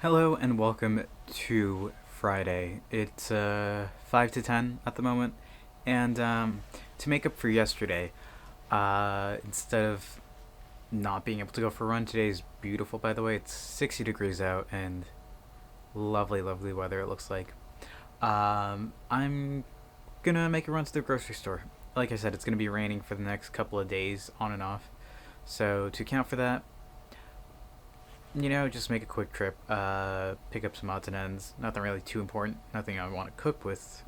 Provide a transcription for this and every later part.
Hello and welcome to Friday. It's 5 to 10 at the moment, and to make up for yesterday, instead of not being able to go for a run, today is beautiful, by the way. It's 60 degrees out and lovely, lovely weather, it looks like. I'm gonna make a run to the grocery store. Like I said, it's gonna be raining for the next couple of days, on and off. So, to account for that, just make a quick trip, pick up some odds and ends. Nothing really too important. Nothing I want to cook with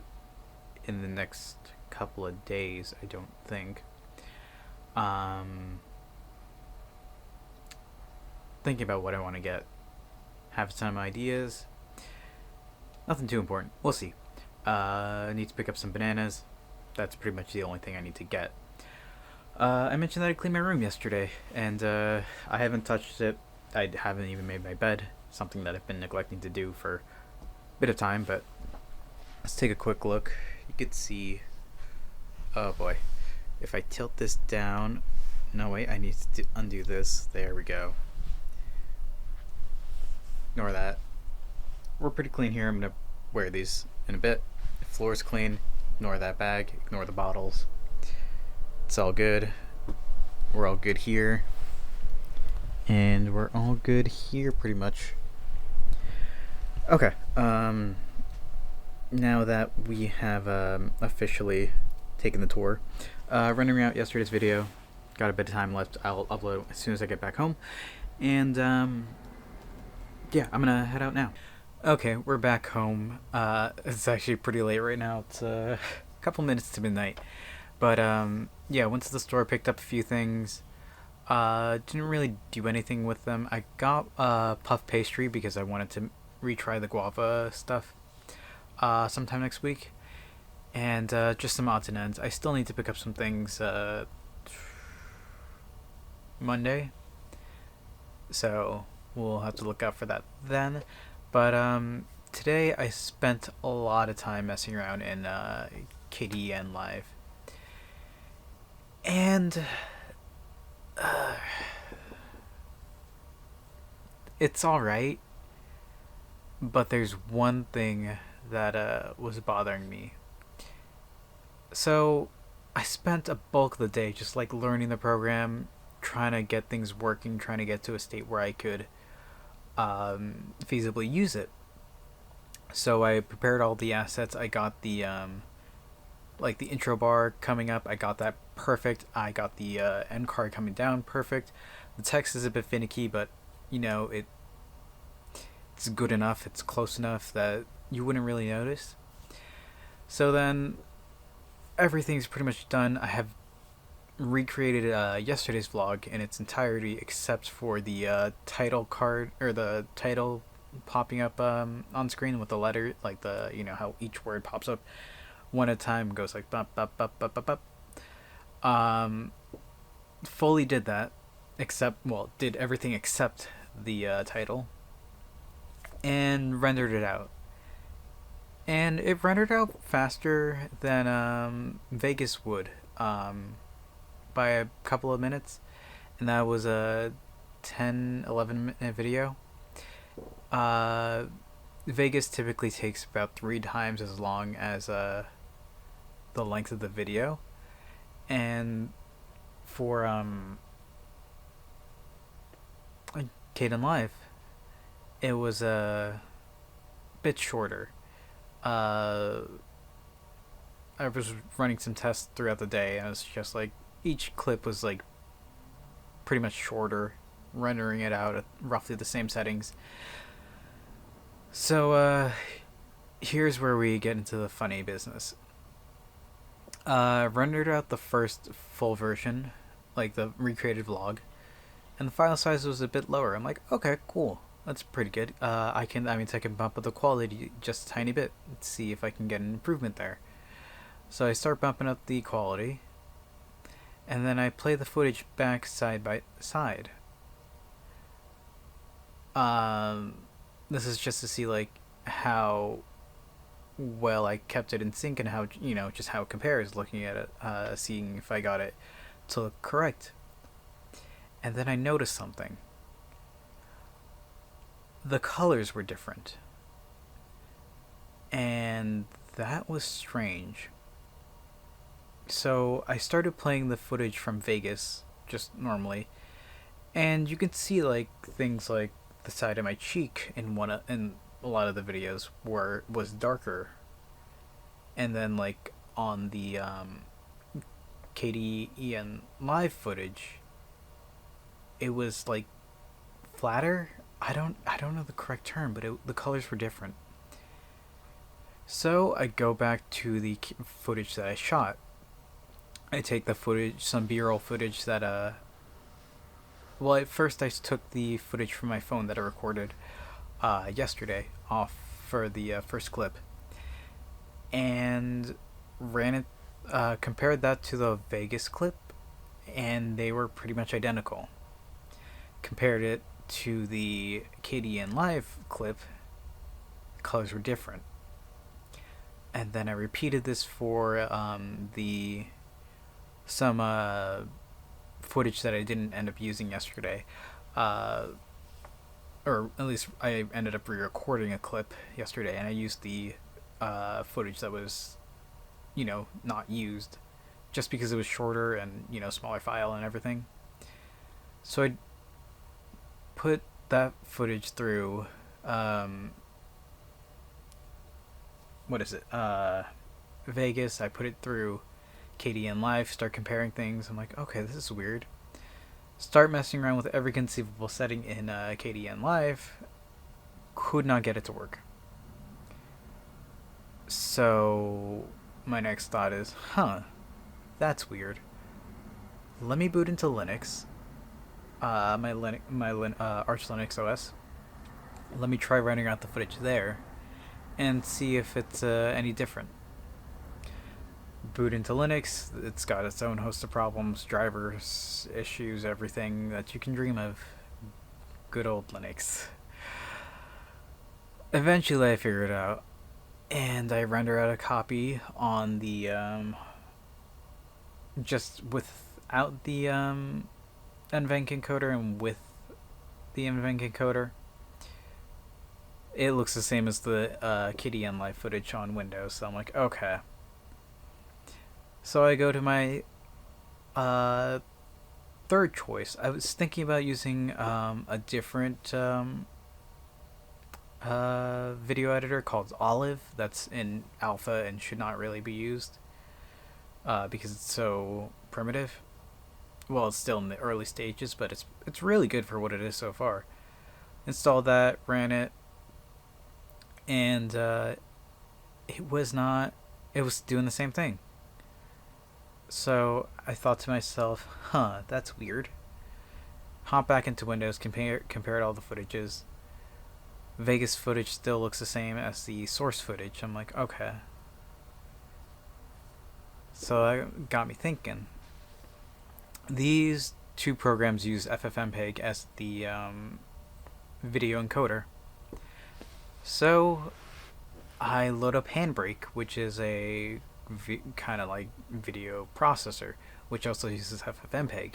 in the next couple of days, I don't think. Um, Thinking about what I want to get. Have some ideas. Nothing too important. We'll see. I need to pick up some bananas. That's pretty much the only thing I need to get. I mentioned that I cleaned my room yesterday, and I haven't touched it. I haven't even made my bed, something that I've been neglecting to do for a bit of time, but let's take a quick look. You could see, oh boy, if I tilt this down, no wait, I need to undo this, there we go. Ignore that. We're pretty clean here. I'm going to wear these in a bit. The floor's clean, ignore that bag, ignore the bottles. It's all good. We're all good here. And we're all good here, pretty much. Okay. Now that we have officially taken the tour, rendering out yesterday's video, got a bit of time left. I'll upload as soon as I get back home. And yeah, I'm gonna head out now. Okay, we're back home. It's actually pretty late right now. It's a couple minutes to midnight. But yeah, went to the store, picked up a few things. Didn't really do anything with them. I got puff pastry because I wanted to retry the guava stuff sometime next week. And just some odds and ends. I still need to pick up some things Monday. So we'll have to look out for that then. But today I spent a lot of time messing around in Kdenlive. And it's alright, but there's one thing that was bothering me. So I spent a bulk of the day just like learning the program, trying to get things working, trying to get to a state where I could feasibly use it. So I prepared all the assets. I got the like the intro bar coming up. I got that perfect. I got the end card coming down perfect. The text is a bit finicky, but it's good enough. It's close enough that you wouldn't really notice. So then everything's pretty much done. I have recreated yesterday's vlog in its entirety except for the title card, or the title popping up on screen with the letter, like the how each word pops up one at a time, goes like bop bop bop bop bop bop. Fully did that, did everything except the title, and rendered it out. And it rendered out faster than Vegas would, by a couple of minutes. And that was a 10-11 minute video. Vegas typically takes about 3 times as long as the length of the video. And for Kdenlive, it was a bit shorter. I was running some tests throughout the day, and it's just like each clip was like pretty much shorter, rendering it out at roughly the same settings. So here's where we get into the funny business. Rendered out the first full version, like the recreated vlog, and the file size was a bit lower. I'm like, okay, cool. That's pretty good. I can bump up the quality just a tiny bit. Let's see if I can get an improvement there. So I start bumping up the quality, and then I play the footage back side by side. This is just to see like how well I kept it in sync and how just how it compares. Looking at it, seeing if I got it to look correct. And then I noticed something. the colors were different. And that was strange. So I started playing the footage from Vegas, just normally, and you can see like things like the side of my cheek in a lot of the videos was darker, and then like on the Kdenlive footage, it was like flatter. I don't know the correct term, but the colors were different. So I go back to the footage that I shot. I take the footage, some B-roll footage that well, at first I took the footage from my phone that I recorded yesterday off for the first clip, and ran it, compared that to the Vegas clip, and they were pretty much identical. Compared it to the Kdenlive clip, colors were different. And then I repeated this for the some footage that I didn't end up using yesterday, or at least I ended up re-recording a clip yesterday, and I used the footage that was, not used, just because it was shorter and smaller file and everything. So I put that footage through. What is it? Vegas. I put it through Kdenlive. Start comparing things. I'm like, okay, this is weird. Start messing around with every conceivable setting in Kdenlive. Could not get it to work. So my next thought is, that's weird. Let me boot into Linux. My Arch Linux OS. Let me try running out the footage there, and see if it's any different. Boot into Linux. It's got its own host of problems, drivers, issues, everything that you can dream of. Good old Linux. Eventually I figured it out, and I render out a copy on the just without the NVENC encoder and with the NVENC encoder. It looks the same as the Kdenlive footage on Windows, so I'm like, okay. So I go to my third choice. I was thinking about using a different video editor called Olive that's in alpha and should not really be used because it's so primitive. Well, it's still in the early stages, but it's really good for what it is so far. Installed that, ran it, and it was doing the same thing. So I thought to myself, that's weird. Hop back into Windows, compared all the footages. Vegas footage still looks the same as the source footage. I'm like, okay. So that got me thinking. These two programs use FFmpeg as the video encoder. So I load up Handbrake, which is a kind of like video processor, which also uses FFmpeg.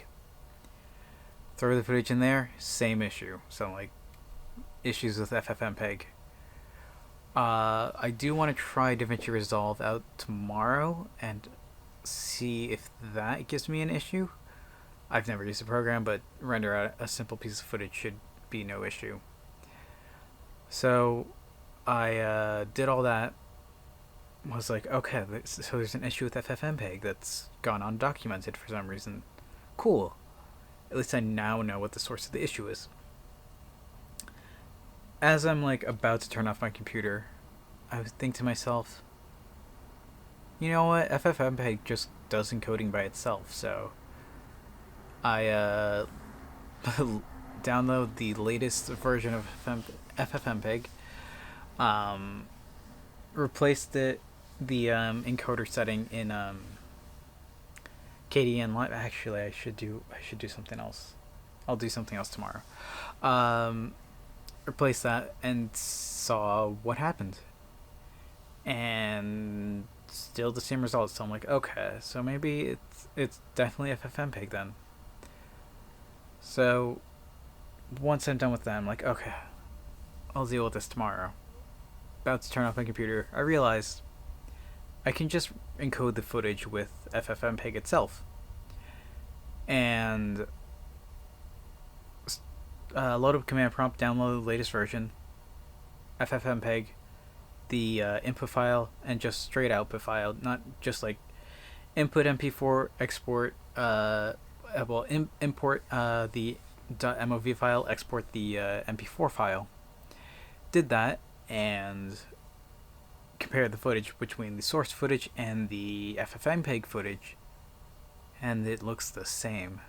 Throw the footage in there, same issue. So like issues with FFmpeg. I do want to try DaVinci Resolve out tomorrow and see if that gives me an issue. I've never used the program, but render out a simple piece of footage should be no issue. So I did all that. Was like, okay, so there's an issue with FFmpeg that's gone undocumented for some reason. Cool. At least I now know what the source of the issue is. As I'm like about to turn off my computer, I would think to myself, you know what, FFmpeg just does encoding by itself, so I download the latest version of FFmpeg, replaced the encoder setting in Kdenlive. Actually, I should do something else. I'll do something else tomorrow. Replace that and saw what happened, and still the same results. So I'm like, okay, so maybe it's definitely FFmpeg then. So once I'm done with that, I'm like, okay, I'll deal with this tomorrow. About to turn off my computer, I realized I can just encode the footage with FFmpeg itself. And load up command prompt, download the latest version, FFmpeg, the input file, and just straight output file, not just like input MP4, export, import the .mov file, export the MP4 file. Did that and compared the footage between the source footage and the FFmpeg footage, and it looks the same.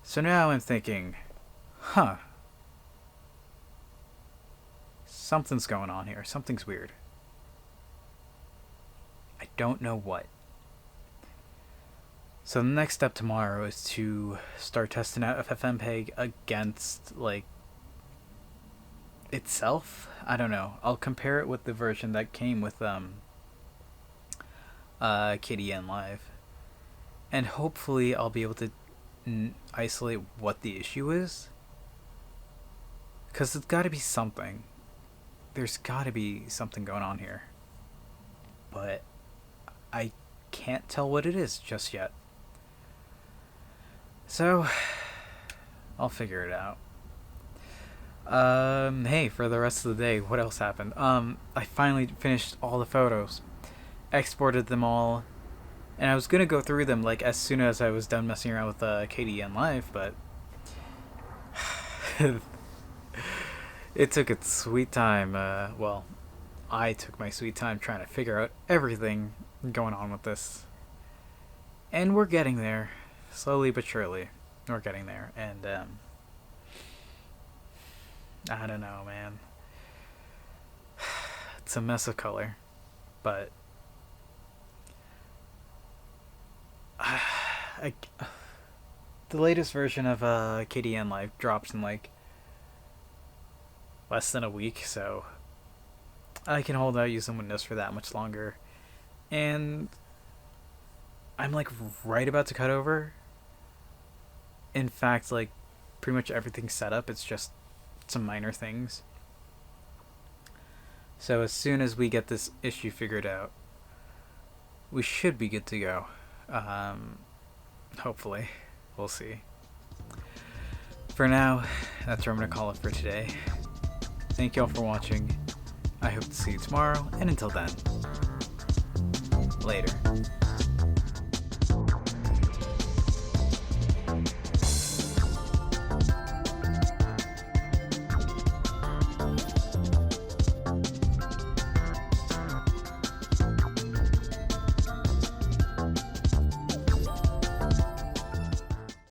So now I'm thinking, something's going on here. Something's weird. I don't know what. So the next step tomorrow is to start testing out FFmpeg against, like, itself. I don't know. I'll compare it with the version that came with Kdenlive, and hopefully I'll be able to isolate what the issue is, because it's got to be something. There's got to be something going on here, but I can't tell what it is just yet. So I'll figure it out. Hey, for the rest of the day, what else happened? I finally finished all the photos, exported them all, and I was gonna go through them like as soon as I was done messing around with Kdenlive, but it took its sweet time. Well, I took my sweet time trying to figure out everything going on with this, and we're getting there, slowly but surely. We're getting there, and I don't know, man. It's a mess of color, but the latest version of Kdenlive drops in like less than a week, so I can hold out using Windows for that much longer. And I'm like right about to cut over. In fact, like pretty much everything's set up. It's just some minor things. So as soon as we get this issue figured out, we should be good to go. Hopefully. We'll see. For now, that's where I'm going to call it for today. Thank you all for watching. I hope to see you tomorrow, and until then, later.